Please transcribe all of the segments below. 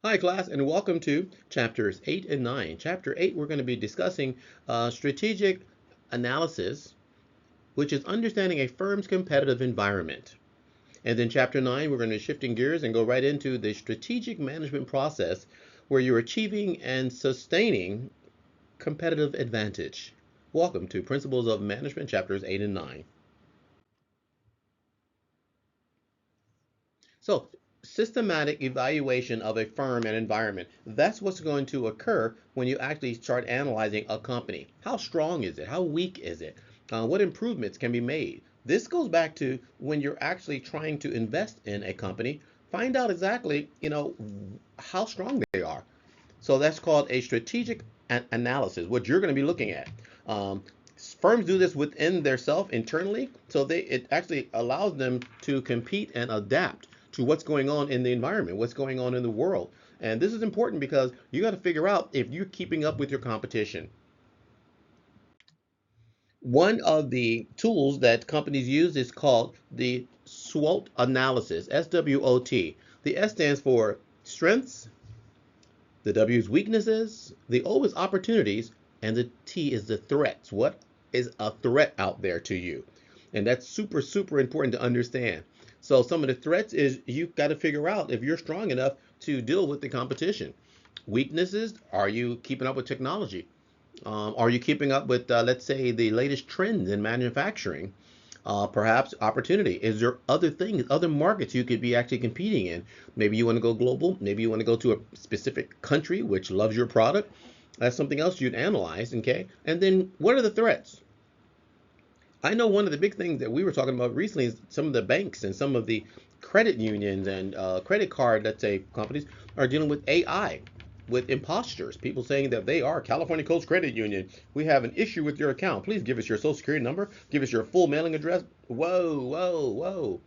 Hi, class, and welcome to chapters 8 and 9. Chapter 8, we're going to be discussing strategic analysis, which is understanding a firm's competitive environment. And then chapter 9, we're going to be shifting gears and go right into the strategic management process where you're achieving and sustaining competitive advantage. Welcome to Principles of Management, chapters 8 and 9. So, systematic evaluation of a firm and environment. That's what's going to occur when you actually start analyzing a company. How strong is it? How weak is it? What improvements can be made? This goes back to when you're actually trying to invest in a company. Find out exactly, how strong they are. So that's called a strategic analysis, what you're going to be looking at. Um, Firms do this within their self internally, so it actually allows them to compete and adapt to what's going on in the environment, what's going on in the world. And this is important because you got to figure out if you're keeping up with your competition. One of the tools that companies use is called the SWOT analysis, SWOT. The S stands for strengths, the W is weaknesses, the O is opportunities, and the T is the threats. What is a threat out there to you? And that's super, super important to understand. So some of the threats is you've got to figure out if you're strong enough to deal with the competition. Weaknesses, are you keeping up with technology? Are you keeping up with, let's say, the latest trends in manufacturing? Perhaps opportunity. Is there other things, other markets you could be actually competing in? Maybe you want to go global. Maybe you want to go to a specific country which loves your product. That's something else you'd analyze, okay? And then what are the threats? I know one of the big things that we were talking about recently is some of the banks and some of the credit unions and credit card, let's say, companies are dealing with AI, with imposters, people saying that they are California Coast Credit Union. We have an issue with your account. Please give us your social security number, give us your full mailing address. Whoa, whoa, whoa.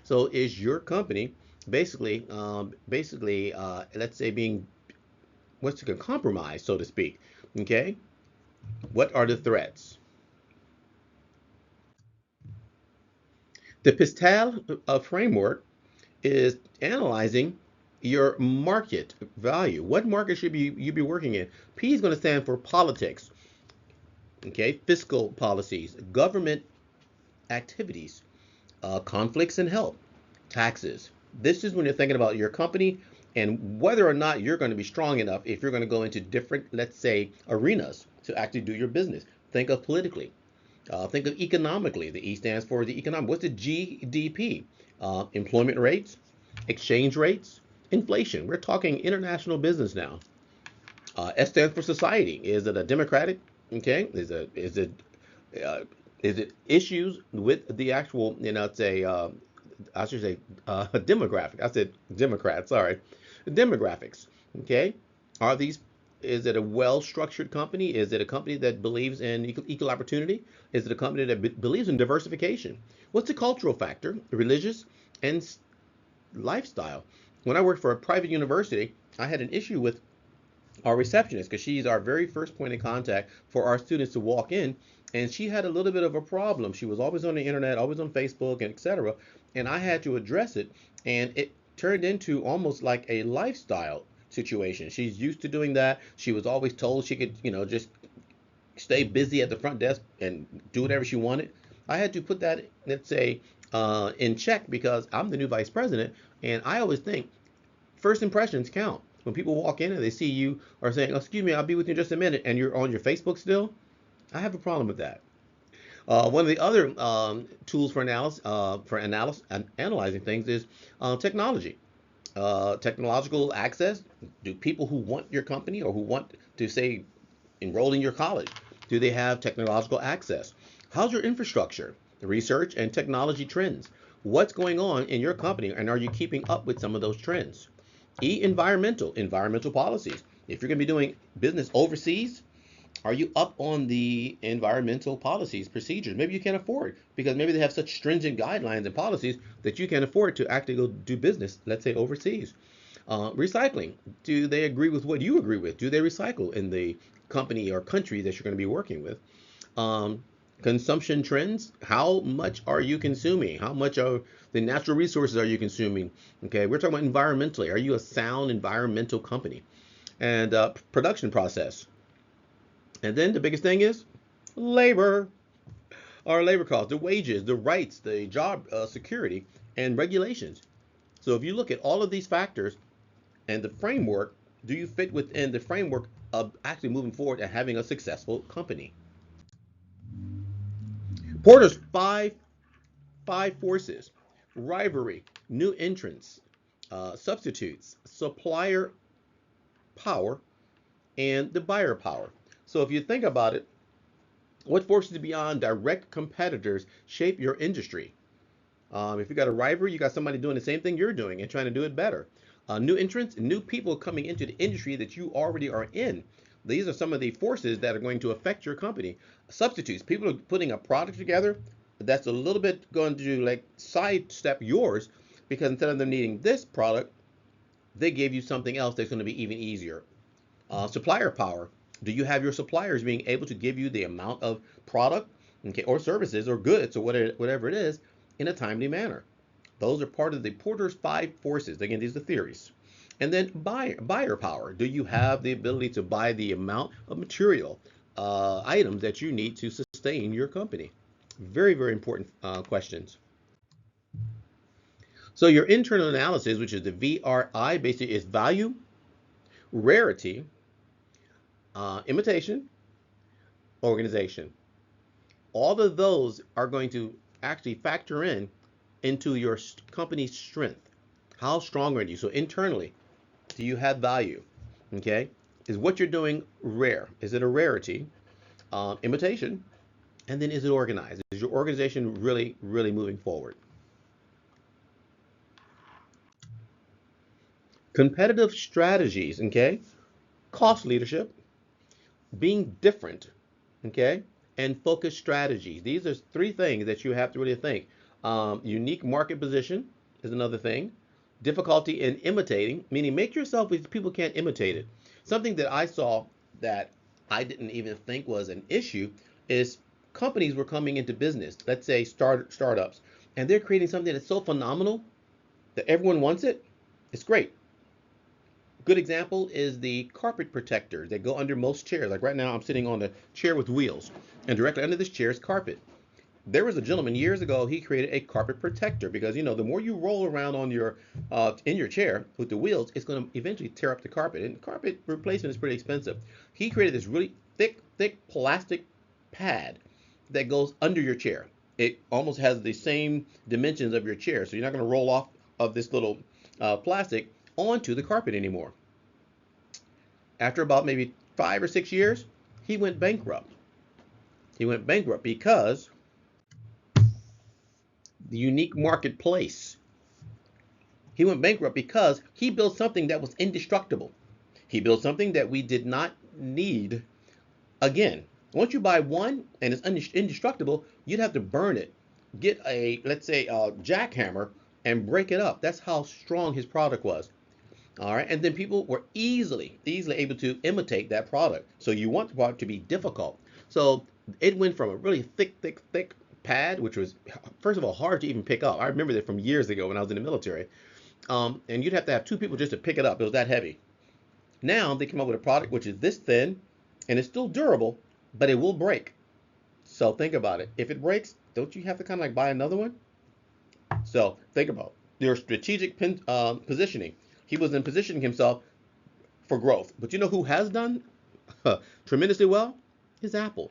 So is your company basically, let's say, being what's it, compromised, so to speak? Okay. What are the threats? The Pistal framework is analyzing your market value. What market should you be working in? P is going to stand for politics, okay, fiscal policies, government activities, conflicts and health, taxes. This is when you're thinking about your company and whether or not you're going to be strong enough if you're going to go into different, let's say, arenas to actually do your business. Think of politically. Think of economically. The E stands for the economic. What's the GDP? Employment rates, exchange rates, inflation. We're talking international business now. S stands for society. Is it a democratic? Okay. Uh, is it issues with the actual? It's a I should say demographic. I said Democrat. Sorry, demographics. Okay. Are these? Is it a well-structured company? Is it a company that believes in equal opportunity? Is it a company that believes in diversification? What's the cultural factor, religious, and lifestyle? When I worked for a private university, I had an issue with our receptionist because she's our very first point of contact for our students to walk in, and she had a little bit of a problem. She was always on the internet, always on Facebook, and etc. And I had to address it, and it turned into almost like a lifestyle situation. She's used to doing that. She was always told she could, just stay busy at the front desk and do whatever she wanted. I had to put that, let's say, in check because I'm the new vice president, and I always think first impressions count. When people walk in and they see you are saying, oh, "Excuse me, I'll be with you in just a minute," and you're on your Facebook still, I have a problem with that. One of the other tools for analyzing things is technology, technological access. Do people who want your company or who want to say enroll in your college, do they have technological access? How's your infrastructure, the research and technology trends? What's going on in your company, and are you keeping up with some of those trends? Environmental policies. If you're going to be doing business overseas, are you up on the environmental policies, procedures? Maybe you can't afford because maybe they have such stringent guidelines and policies that you can't afford to actually go do business, let's say overseas. Recycling. Do they agree with what you agree with? Do they recycle in the company or country that you're going to be working with? Consumption trends. How much are you consuming? How much of the natural resources are you consuming? Okay, we're talking about environmentally. Are you a sound environmental company? And production process. And then the biggest thing is labor. Our labor costs, the wages, the rights, the job security, and regulations. So if you look at all of these factors and the framework, do you fit within the framework of actually moving forward and having a successful company? Porter's five forces: rivalry, new entrants, substitutes, supplier power, and the buyer power. So if you think about it, what forces beyond direct competitors shape your industry? If you got a rivalry, you got somebody doing the same thing you're doing and trying to do it better. New entrants, new people coming into the industry that you already are in. These are some of the forces that are going to affect your company. Substitutes, people are putting a product together that's a little bit going to like sidestep yours because instead of them needing this product, they gave you something else that's going to be even easier. Supplier power. Do you have your suppliers being able to give you the amount of product, okay, or services or goods or whatever it is in a timely manner? Those are part of the Porter's five forces. Again, these are theories. And then buyer power. Do you have the ability to buy the amount of material, items that you need to sustain your company? Very, very important questions. So your internal analysis, which is the VRI, basically is value, rarity, imitation, organization. All of those are going to actually factor in into your company's strength. How strong are you? So internally, do you have value? Okay, is what you're doing rare? Is it a rarity? Imitation, and then is it organized? Is your organization really, really moving forward? Competitive strategies. Okay, cost leadership, being different, okay, and focus strategy. These are three things that you have to really think. Unique market position is another thing. Difficulty in imitating, meaning make yourself where people can't imitate it. Something that I saw that I didn't even think was an issue is companies were coming into business, let's say startups, and they're creating something that's so phenomenal that everyone wants it. It's great. Good example is the carpet protectors that go under most chairs. Like right now, I'm sitting on a chair with wheels, and directly under this chair is carpet. There was a gentleman years ago. He created a carpet protector because the more you roll around on your in your chair with the wheels, it's going to eventually tear up the carpet. And carpet replacement is pretty expensive. He created this really thick plastic pad that goes under your chair. It almost has the same dimensions of your chair, so you're not going to roll off of this little plastic onto the carpet anymore. After about maybe 5 or 6 years, he went bankrupt. He went bankrupt because the unique marketplace. He went bankrupt because he built something that was indestructible. He built something that we did not need again. Once you buy one and it's indestructible, you'd have to burn it, get a, let's say, a jackhammer and break it up. That's how strong his product was. All right, and then people were easily able to imitate that product. So you want the product to be difficult. So it went from a really thick pad, which was first of all hard to even pick up. I remember that from years ago when I was in the military. And you'd have to have two people just to pick it up. It was that heavy. Now they come up with a product which is this thin, and it's still durable, but it will break. So think about it. If it breaks, don't you have to kind of like buy another one? So think about your strategic positioning. He was in positioning himself for growth. But you know who has done tremendously well? Is Apple.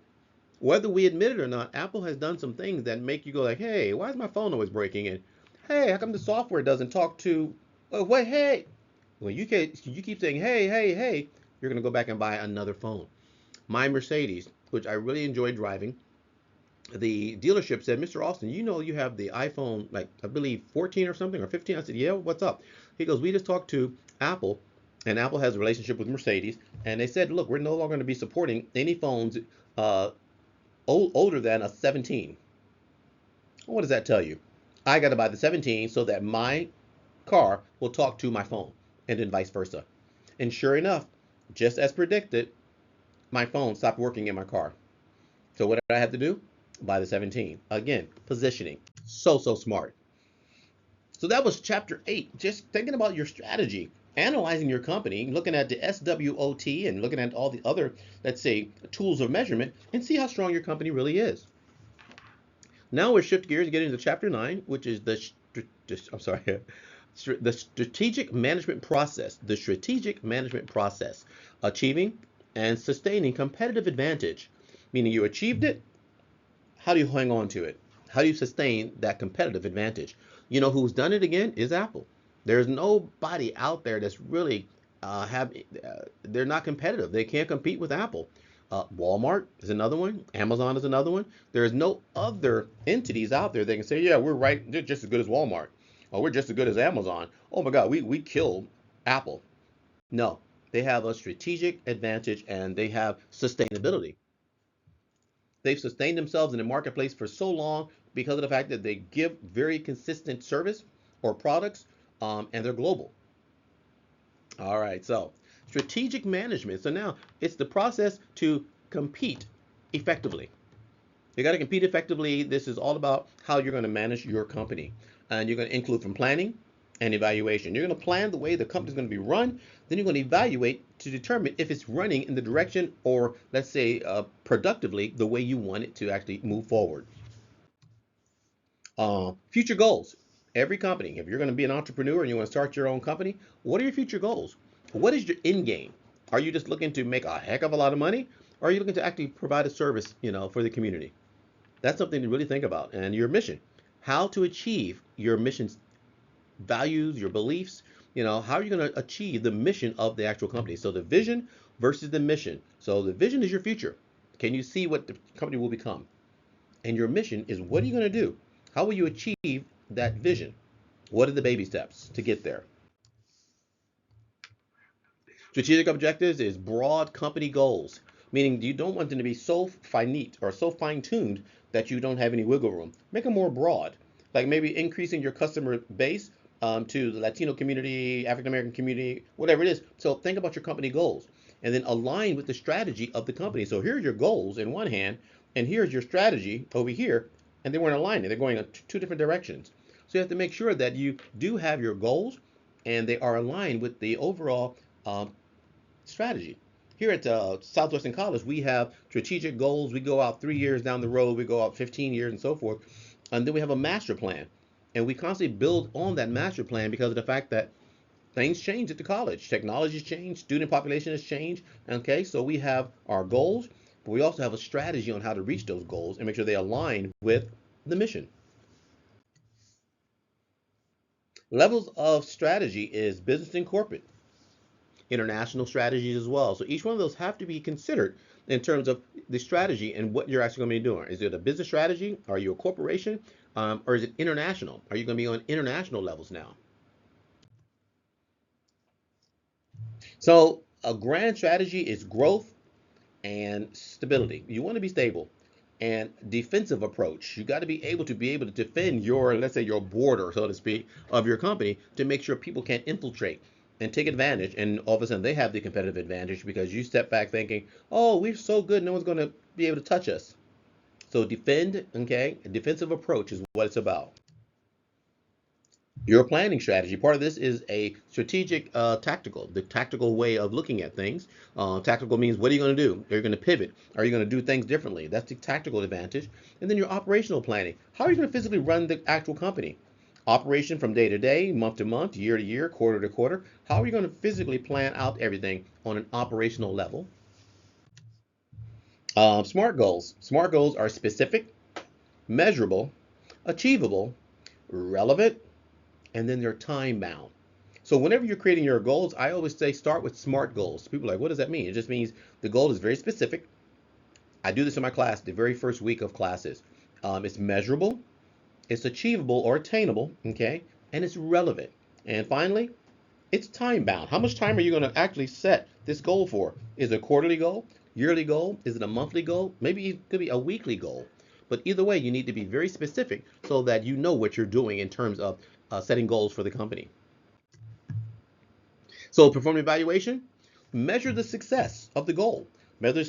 Whether we admit it or not, Apple has done some things that make you go like, hey, why is my phone always breaking? And hey, how come the software doesn't talk to, oh, wait, hey. When you keep saying, hey, you're going to go back and buy another phone. My Mercedes, which I really enjoy driving, the dealership said, Mr. Austin, you have the iPhone, like I believe 14 or something, or 15. I said, yeah, what's up? He goes, we just talked to Apple, and Apple has a relationship with Mercedes, and they said, look, we're no longer going to be supporting any phones uh, older than a 17. What does that tell you? I got to buy the 17 so that my car will talk to my phone, and then vice versa. And sure enough, just as predicted, my phone stopped working in my car. So what did I have to do? by the 17. Again, positioning. So, so smart. So that was chapter 8. Just thinking about your strategy, analyzing your company, looking at the SWOT and looking at all the other, let's say, tools of measurement and see how strong your company really is. Now we're shift gears and get into chapter 9, which is the strategic management process. The strategic management process, achieving and sustaining competitive advantage, meaning you achieved it. How do you hang on to it? How do you sustain that competitive advantage? You know who's done it again is Apple. There's nobody out there that's really they're not competitive. They can't compete with Apple. Walmart is another one. Amazon is another one. There is no other entities out there that can say, yeah, we're right. They're just as good as Walmart. Or we're just as good as Amazon. Oh my God, we killed Apple. No, they have a strategic advantage and they have sustainability. They've sustained themselves in the marketplace for so long because of the fact that they give very consistent service or products, and they're global. All right, so strategic management. So now it's the process to compete effectively. You got to compete effectively. This is all about how you're going to manage your company. And you're going to include from planning and evaluation. You're going to plan the way the company's going to be run. Then you're going to evaluate to determine if it's running in the direction or, let's say, productively the way you want it to actually move forward. Future goals. Every company, if you're going to be an entrepreneur and you want to start your own company, what are your future goals? What is your end game? Are you just looking to make a heck of a lot of money? Or are you looking to actually provide a service, for the community? That's something to really think about. And your mission, how to achieve your mission's values, your beliefs, how are you going to achieve the mission of the actual company? So the vision versus the mission. So the vision is your future. Can you see what the company will become? And your mission is what are you going to do? How will you achieve that vision? What are the baby steps to get there? Strategic objectives is broad company goals, meaning you don't want them to be so finite or so fine-tuned that you don't have any wiggle room. Make them more broad, like maybe increasing your customer base to the Latino community, African American community, whatever it is. So think about your company goals and then align with the strategy of the company. So here are your goals in one hand, and here's your strategy over here, and they weren't aligning. They're going in two different directions. So you have to make sure that you do have your goals and they are aligned with the overall strategy. Here at Southwestern College, we have strategic goals. We go out 3 years down the road, we go out 15 years and so forth. And then we have a master plan. And we constantly build on that master plan because of the fact that things change at the college. Technologies change, student population has changed. Okay, so we have our goals, but we also have a strategy on how to reach those goals and make sure they align with the mission. Levels of strategy is business and corporate, international strategies as well. So each one of those have to be considered in terms of the strategy and what you're actually going to be doing. Is it a business strategy? Are you a corporation? Or is it international? Are you going to be on international levels now? So a grand strategy is growth and stability. You want to be stable and defensive approach. You got to be able to defend your, let's say, your border, so to speak, of your company to make sure people can't infiltrate and take advantage. And all of a sudden they have the competitive advantage because you step back thinking, oh, we're so good, no one's going to be able to touch us. So defend, okay? A defensive approach is what it's about. Your planning strategy. Part of this is a strategic, tactical, the tactical way of looking at things. Tactical means what are you going to do? Are you going to pivot? Are you going to do things differently? That's the tactical advantage. And then your operational planning. How are you going to physically run the actual company? Operation from day to day, month to month, year to year, quarter to quarter. How are you going to physically plan out everything on an operational level? Smart goals. Smart goals are specific, measurable, achievable, relevant, and then they're time bound. So whenever you're creating your goals, I always say start with SMART goals. People are like, what does that mean? It just means the goal is very specific. I do this in my class, the very first week of classes. It's measurable, it's achievable or attainable, okay, and it's relevant. And finally, it's time bound. How much time are you going to actually set this goal for? Is it a quarterly goal, yearly goal? Is it a monthly goal? Maybe it could be a weekly goal. But either way, you need to be very specific so that you know what you're doing in terms of setting goals for the company. So perform evaluation, measure the success of the goal, measure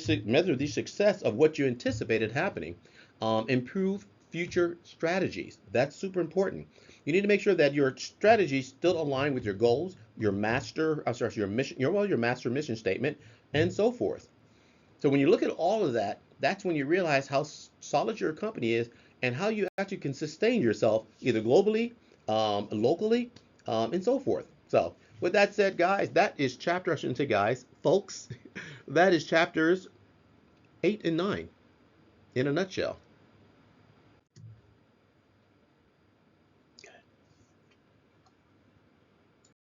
the success of what you anticipated happening, Improve future strategies. That's super important. You need to make sure that your strategies still align with your goals, your master, I'm sorry, your mission, your master mission statement, and so forth. So when you look at all of that, that's when you realize how solid your company is and how you actually can sustain yourself either globally, locally, and so forth. So with that said, guys, that is chapter, I shouldn't say guys, folks, that is chapters 8 and 9 in a nutshell.